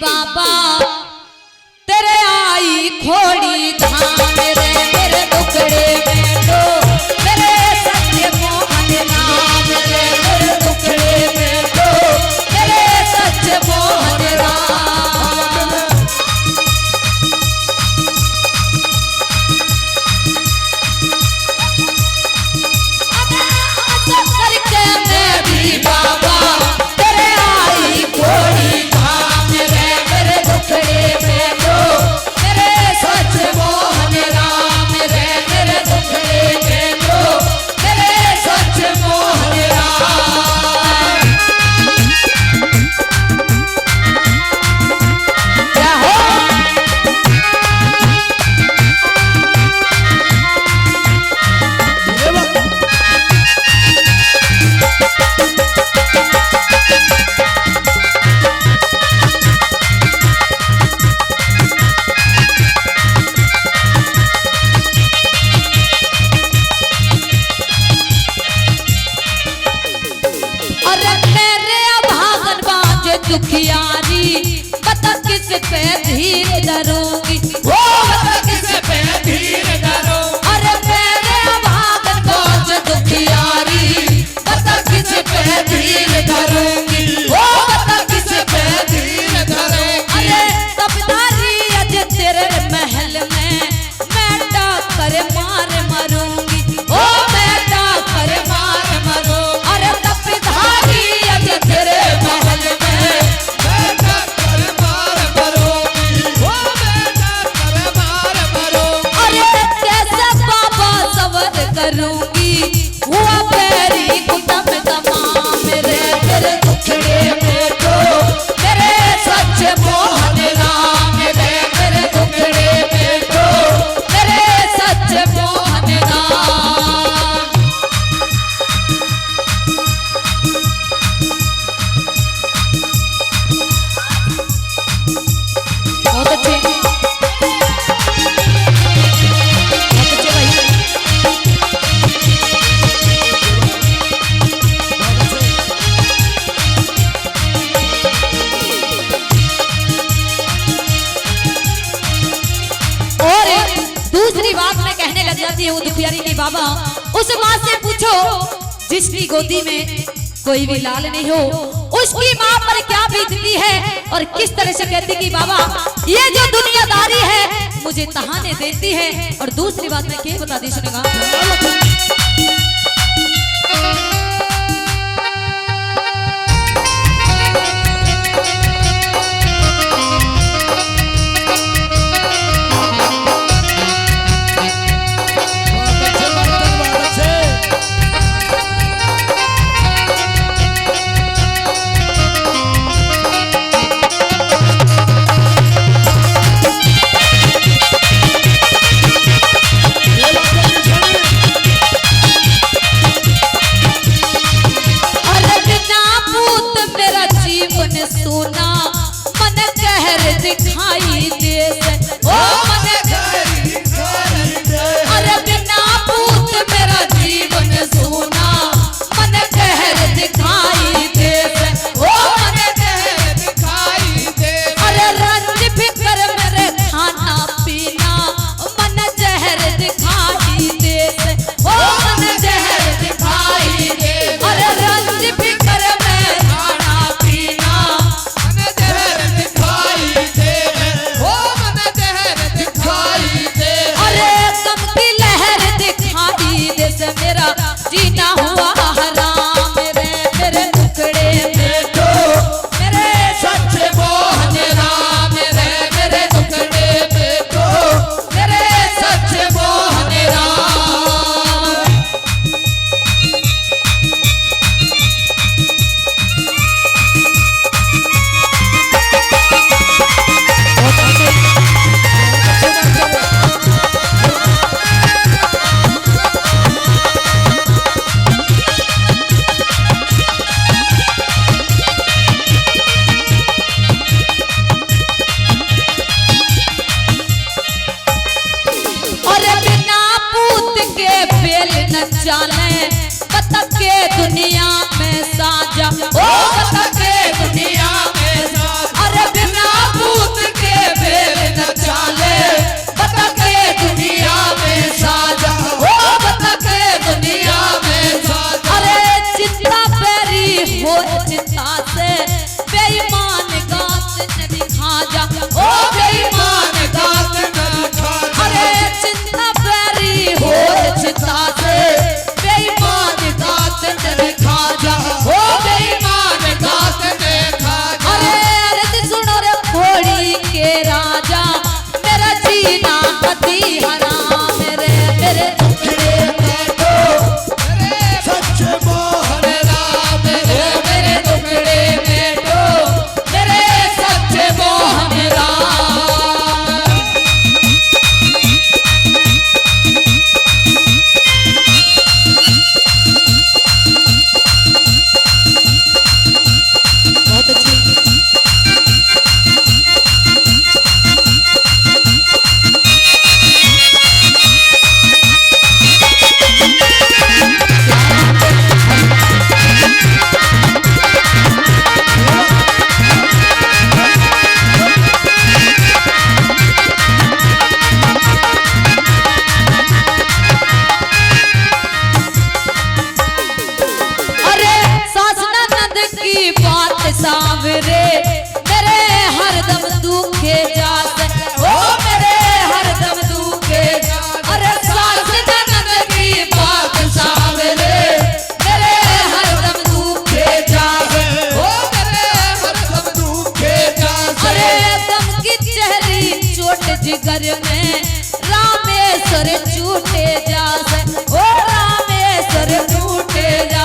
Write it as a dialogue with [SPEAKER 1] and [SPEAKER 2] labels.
[SPEAKER 1] बाबा तेरे आई खोड़ी धाम रे मेरे दुखड़े में तो मेरे सच्चे मोहन राम रे मेरे दुखड़े में तो मेरे सच्चे मोहन राम। करके मैं भी बाबा तेरे आई खोड़ी धाम रे मेरे दुखड़े में तो मेरे सच्चे मोहन राम रे मेरे दुखड़े में तो मेरे सच्चे मोहन राम। क्या हो दुखियारी बता किस पे धीर धरूंगी वो बता किस पे धीर धरूं। अरे मेरे भागन बाज दुखियारी बता किस पे धीर धरूंगी वो बता किस पे धीर धरूं। अरे तबदारी अज तेरे महल में मैं डाकर मार मरूंगी ओ मैं डाकर मार मरूं। अरे तबदारी अज तेरे महल में करूंगी हुआ पैरी कुटम तमाम रे तेरे दुखड़े में तो मेरे सच्चे मोहन राम रे मेरे दुखड़े में तो मेरे सच्चे मोहन राम। बहुत अच्छे दूसरी बात मैं कहने लग जाती है वो दुखियारी की बाबा उस माँ से पूछो जिसकी गोदी में कोई भी लाल नहीं हो उसकी माँ पर क्या बीतती है और किस तरह से कहती कि बाबा ये जो दुनियादारी है मुझे तहाने देती है। और दूसरी बात मैं क्या बता दी सुनेगा। सोना मन कहर दिखाई दे ओ मन अरे बिना पूत मेरा जीवन सोना मन कहर दिखाई दे ओ मन कहर दिखाई दे। अरे रंज फिकर मेरे खाना पीना मन जहर दिखाई दे ओ मन जहर दिखाई दे। अरे रंज फिकर में खाना पीना मेरा जीना हुआ हराम रे मेरे टुकड़े में तो मेरे सच्चे मोहन राम रे मेरे टुकड़े में तो मेरे सच्चे मोहन राम। जाने बता के दुनिया में साजा ओ बता के दुनिया में साजा। अरे बिना जिगर में रामेश्वर छूटे जा ओ रामेश्वर छूटे जा।